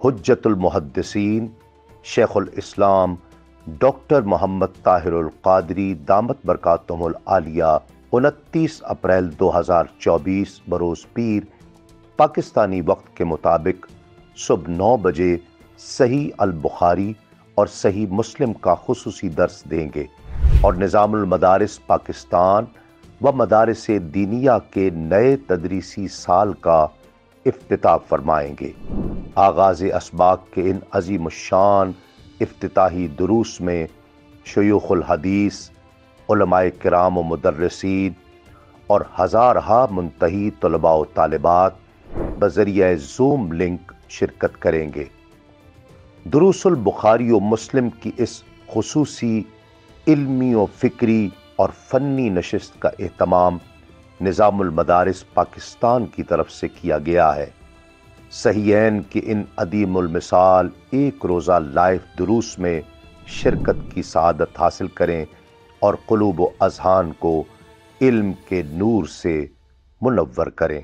حجت المحدثین شیخ الاسلام ڈاکٹر محمد طاہر القادری دامت برکاتہم العالیہ 29 اپریل 2024 بروز پیر پاکستانی وقت کے مطابق صبح 9 بجے صحیح البخاری اور صحیح مسلم کا خصوصی درس دیں گے اور نظام المدارس پاکستان و مدارس دینیہ کے نئے تدریسی سال کا افتتاح فرمائیں گے۔ آغاز اسباق کے ان عظیم الشان افتتاحی دروس میں شیوخ الحدیث، علماء کرام و مدرسین اور ہزارہا منتہی طلباء و طالبات بذریعہ زوم لنک شرکت کریں گے۔ دروس البخاری و مسلم کی اس خصوصی علمی و فکری اور فنی نشست کا اہتمام نظام المدارس پاکستان کی طرف سے کیا گیا ہے۔ صحیحین کی ان عدیم المثال ایک روزہ لائیو دروس میں شرکت کی سعادت حاصل کریں اور قلوب و اذہان کو علم کے نور سے منور کریں۔